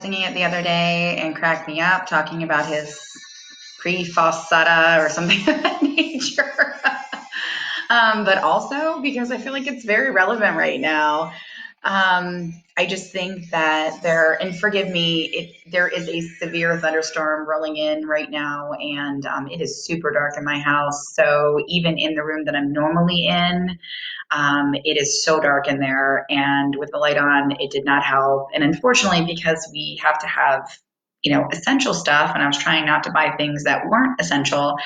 singing it the other day and cracked me up talking about his pre-falsata or something of that nature. But also because I feel like it's very relevant right now. I just think that and forgive me, there is a severe thunderstorm rolling in right now, and it is super dark in my house. So even in the room that I'm normally in, it is so dark in there, and with the light on, it did not help. And unfortunately, because we have to have essential stuff, and I was trying not to buy things that weren't essential,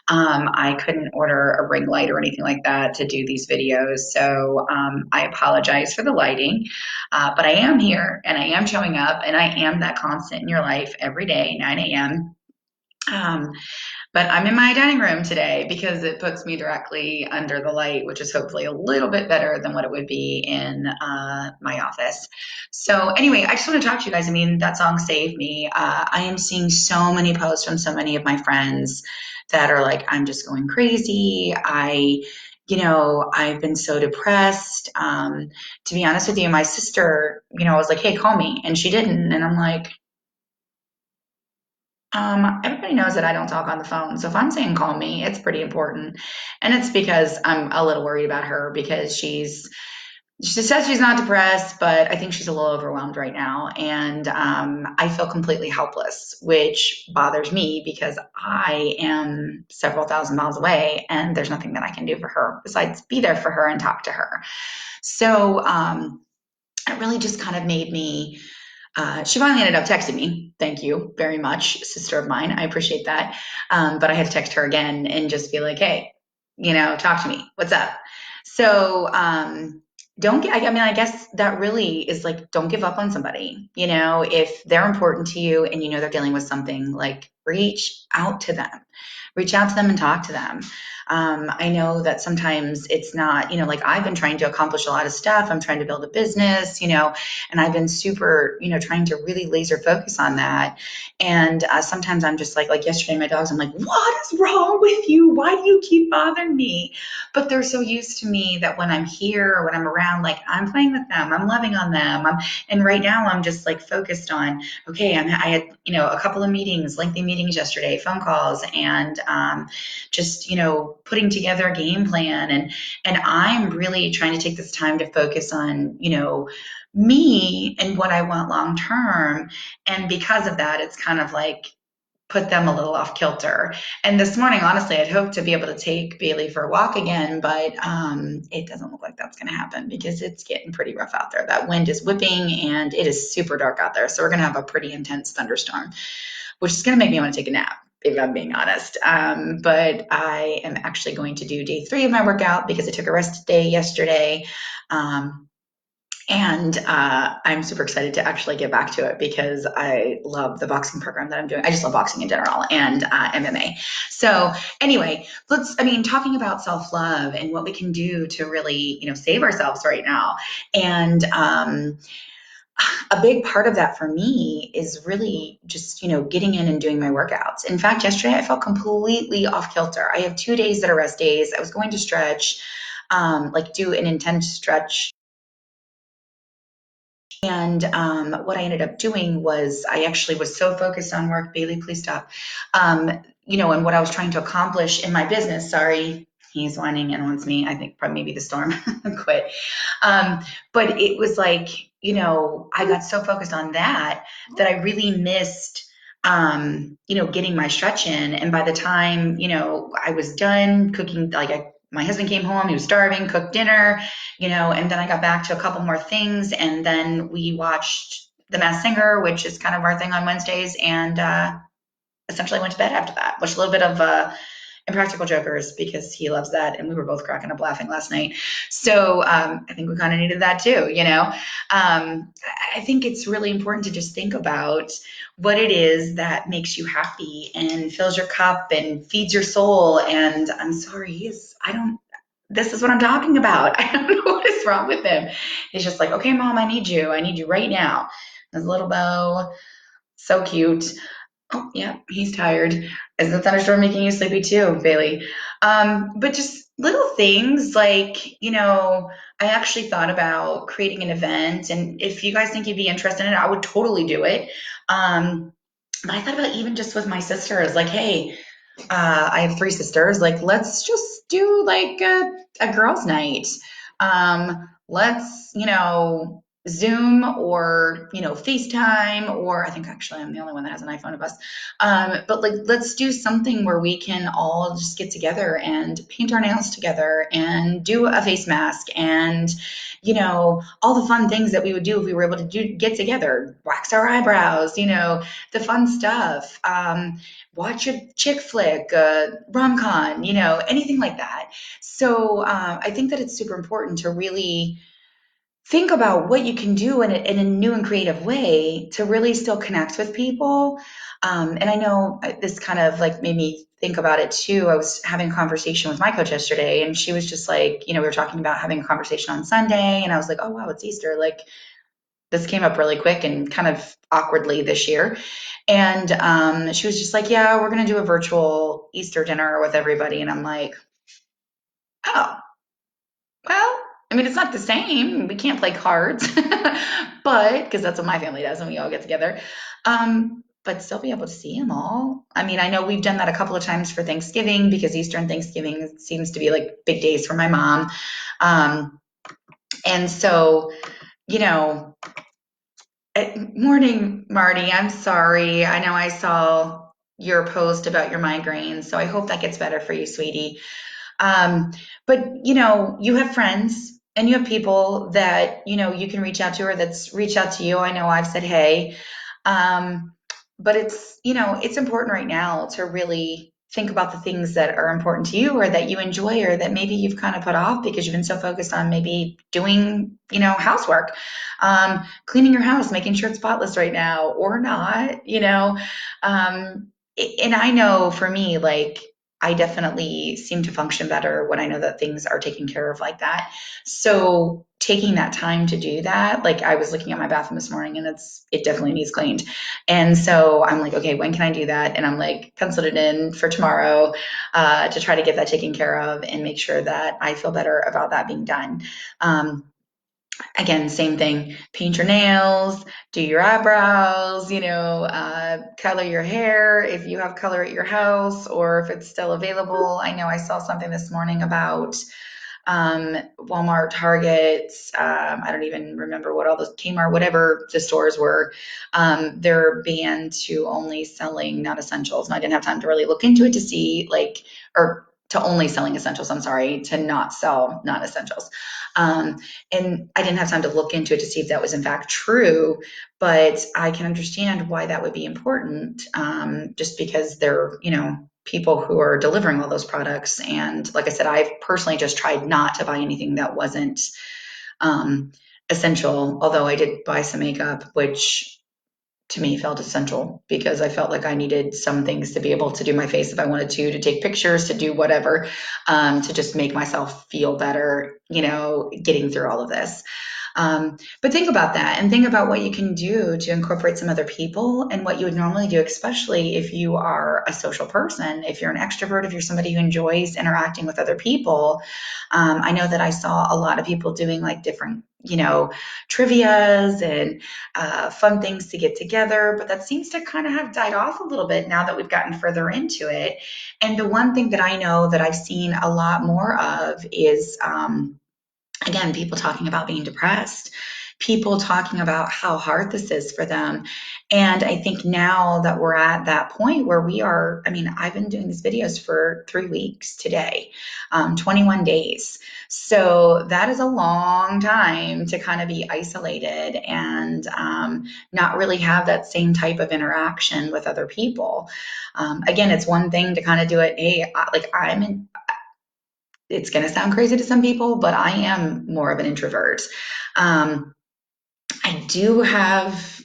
I couldn't order a ring light or anything like that to do these videos. So I apologize for the lighting, but I am here and I am showing up and I am that constant in your life every day, 9 a.m. But I'm in my dining room today because it puts me directly under the light, which is hopefully a little bit better than what it would be in my office. So, anyway, I just want to talk to you guys. I mean, that song saved me. I am seeing so many posts from so many of my friends that are like, I'm just going crazy. I've been so depressed. To be honest with you, my sister, was like, hey, call me. And she didn't. And I'm like, everybody knows that I don't talk on the phone. So if I'm saying call me, it's pretty important. And it's because I'm a little worried about her because she says she's not depressed, but I think she's a little overwhelmed right now. And I feel completely helpless, which bothers me because I am several thousand miles away and there's nothing that I can do for her besides be there for her and talk to her. So it really just kind of made me she finally ended up texting me. Thank you very much, sister of mine. I appreciate that. But I had to text her again and just be like, hey, talk to me. What's up? So don't get, I mean, I guess that really is like, don't give up on somebody. If they're important to you and they're dealing with something, like reach out to them. Reach out to them and talk to them. I know that sometimes it's not, like I've been trying to accomplish a lot of stuff. I'm trying to build a business, and I've been super, trying to really laser focus on that. And sometimes I'm just like yesterday, my dogs, I'm like, what is wrong with you? Why do you keep bothering me? But they're so used to me that when I'm here or when I'm around, like I'm playing with them, I'm loving on them. And right now I'm just like focused on, okay, I had, a couple of meetings, lengthy meetings yesterday, phone calls, and just, putting together a game plan. And I'm really trying to take this time to focus on, me and what I want long term. And because of that, it's kind of like put them a little off kilter. And this morning, honestly, I'd hoped to be able to take Bailey for a walk again, but it doesn't look like that's going to happen because it's getting pretty rough out there. That wind is whipping and it is super dark out there. So we're going to have a pretty intense thunderstorm, which is going to make me want to take a nap, if I'm being honest. But I am actually going to do day 3 of my workout because I took a rest day yesterday. And I'm super excited to actually get back to it because I love the boxing program that I'm doing. I just love boxing in general and MMA. So anyway, talking about self-love and what we can do to really, save ourselves right now. And a big part of that for me is really just, getting in and doing my workouts. In fact, yesterday I felt completely off kilter. I have 2 days that are rest days. I was going to stretch, do an intense stretch. And what I ended up doing was I actually was so focused on work. Bailey, please stop. And what I was trying to accomplish in my business. Sorry, he's whining and wants me. I think probably maybe the storm quit. But it was like, I got so focused on that I really missed, getting my stretch in. And by the time, I was done cooking, my husband came home, he was starving, cooked dinner, and then I got back to a couple more things. And then we watched The Masked Singer, which is kind of our thing on Wednesdays. And essentially went to bed after that. Watched a little bit of Impractical Jokers because he loves that. And we were both cracking up laughing last night. So I think we kind of needed that too, I think it's really important to just think about what it is that makes you happy and fills your cup and feeds your soul. And I'm sorry, this is what I'm talking about. I don't know what is wrong with him. He's just like, okay, mom, I need you. I need you right now. His little bow, so cute. Oh, yeah, he's tired. Is the thunderstorm making you sleepy too, Bailey? But just little things like, I actually thought about creating an event, and if you guys think you'd be interested in it, I would totally do it. But I thought about even just with my sisters, like, hey, I have three sisters. Like, let's just do like a girls' night. Let's, Zoom or, FaceTime, or I think actually I'm the only one that has an iPhone of us. But like, let's do something where we can all just get together and paint our nails together and do a face mask and, all the fun things that we would do if we were able to get together, wax our eyebrows, the fun stuff. Watch a chick flick, rom-com, anything like that. So I think that it's super important to really think about what you can do in a new and creative way to really still connect with people. And I know this kind of like made me think about it too. I was having a conversation with my coach yesterday, and she was just like, we were talking about having a conversation on Sunday, and I was like, oh wow, it's Easter. Like, this came up really quick and kind of awkwardly this year. And she was just like, yeah, we're going to do a virtual Easter dinner with everybody. And I'm like, oh, well, I mean, it's not the same. We can't play cards, but because that's what my family does and we all get together. But still be able to see them all. I mean, I know we've done that a couple of times for Thanksgiving because Easter and Thanksgiving seems to be like big days for my mom. Um, and so, you know, Morning, Marty. I'm sorry. I know I saw your post about your migraines, so I hope that gets better for you, sweetie. But you have friends and you have people that you can reach out to or that's reached out to you. I know I've said hey, um, but it's important right now to really think about the things that are important to you or that you enjoy or that maybe you've kind of put off because you've been so focused on maybe doing, housework, cleaning your house, making sure it's spotless right now or not, and I know for me, like, I definitely seem to function better when I know that things are taken care of like that. So taking that time to do that, like I was looking at my bathroom this morning and it definitely needs cleaned. And so I'm like, okay, when can I do that? And I'm like, penciled it in for tomorrow to try to get that taken care of and make sure that I feel better about that being done. Um, Again, same thing. Paint your nails, do your eyebrows, color your hair if you have color at your house or if it's still available. I know I saw something this morning about Walmart, Target, I don't even remember what all those Kmart, whatever the stores were. They're banned to only selling non essentials. And I didn't have time to really look into it to see, like, or to only selling essentials, I'm sorry, to not sell non essentials. Um, and I didn't have time to look into it to see if that was in fact true, but I can understand why that would be important, just because they're, people who are delivering all those products. And like I said, I've personally just tried not to buy anything that wasn't essential, although I did buy some makeup, which to me felt essential because I felt like I needed some things to be able to do my face if I wanted to take pictures, to do whatever, to just make myself feel better, getting through all of this. But think about that and think about what you can do to incorporate some other people and what you would normally do, especially if you are a social person, if you're an extrovert, if you're somebody who enjoys interacting with other people. I know that I saw a lot of people doing like different, trivias and fun things to get together, but that seems to kind of have died off a little bit now that we've gotten further into it. And the one thing that I know that I've seen a lot more of is, again, people talking about being depressed, people talking about how hard this is for them. And I think now that we're at that point where we are, I mean, I've been doing these videos for 3 weeks today, 21 days. So that is a long time to kind of be isolated and not really have that same type of interaction with other people. Again, it's one thing to kind of do it, hey, like I'm in, it's going to sound crazy to some people, but I am more of an introvert. Um, I do have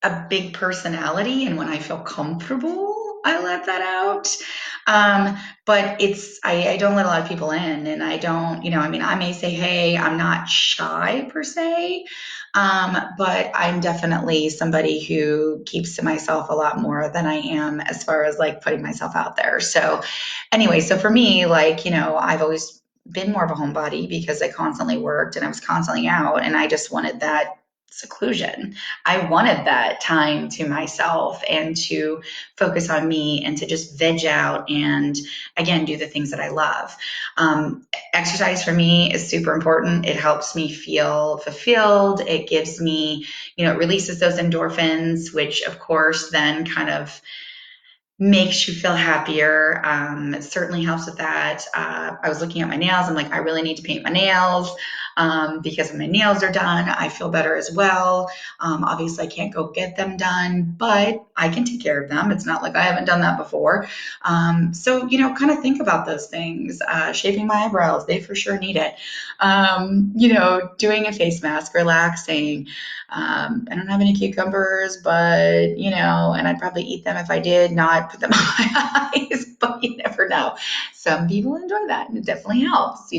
a big personality, and when I feel comfortable, I let that out. But I don't let a lot of people in, and I don't, I mean, I may say, hey, I'm not shy per se, but I'm definitely somebody who keeps to myself a lot more than I am as far as like putting myself out there. So anyway, so for me, like, I've always been more of a homebody because I constantly worked and I was constantly out, and I just wanted that seclusion. I wanted that time to myself and to focus on me and to just veg out and again do the things that I love. Exercise for me is super important. It helps me feel fulfilled. It gives me, it releases those endorphins, which of course then kind of makes you feel happier. It certainly helps with that. I was looking at my nails. I'm like, I really need to paint my nails because when my nails are done, I feel better as well. Obviously, I can't go get them done, but I can take care of them. It's not like I haven't done that before. So, kind of think about those things. Shaping my eyebrows, they for sure need it. Doing a face mask, relaxing. I don't have any cucumbers, but and I'd probably eat them if I did not put them on my eyes, but you never know. Some people enjoy that and it definitely helps,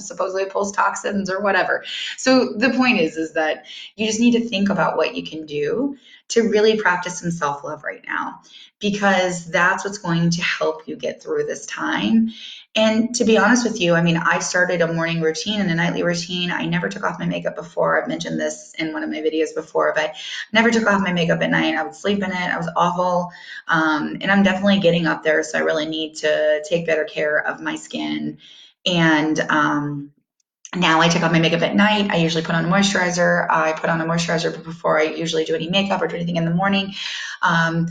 supposedly it pulls toxins or whatever. So the point is that you just need to think about what you can do to really practice some self-love right now, because that's what's going to help you get through this time. And to be honest with you, I mean, I started a morning routine and a nightly routine. I never took off my makeup before. I've mentioned this in one of my videos before, but never took off my makeup at night. I would sleep in it. I was awful. And I'm definitely getting up there. So I really need to take better care of my skin. And now I take off my makeup at night. I usually put on a moisturizer. I put on a moisturizer before I usually do any makeup or do anything in the morning. Um,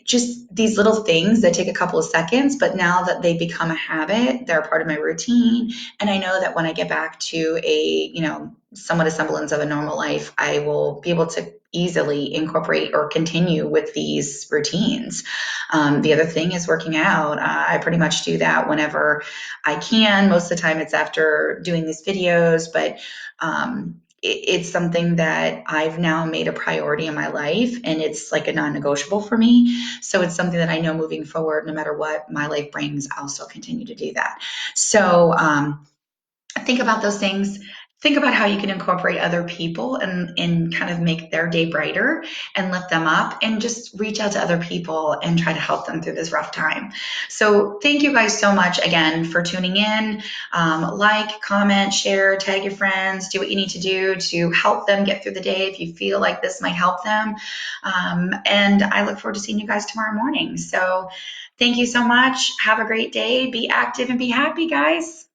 just these little things that take a couple of seconds, but now that they become a habit, they're a part of my routine. And I know that when I get back to somewhat a semblance of a normal life, I will be able to easily incorporate or continue with these routines. The other thing is working out. I pretty much do that whenever I can. Most of the time it's after doing these videos, but it's something that I've now made a priority in my life, and it's like a non-negotiable for me. So it's something that I know moving forward, no matter what my life brings, I'll still continue to do that. So think about those things. Think about how you can incorporate other people and kind of make their day brighter and lift them up, and just reach out to other people and try to help them through this rough time. So thank you guys so much again for tuning in. Like, comment, share, tag your friends, do what you need to do to help them get through the day if you feel like this might help them. And I look forward to seeing you guys tomorrow morning. So thank you so much. Have a great day. Be active and be happy, guys.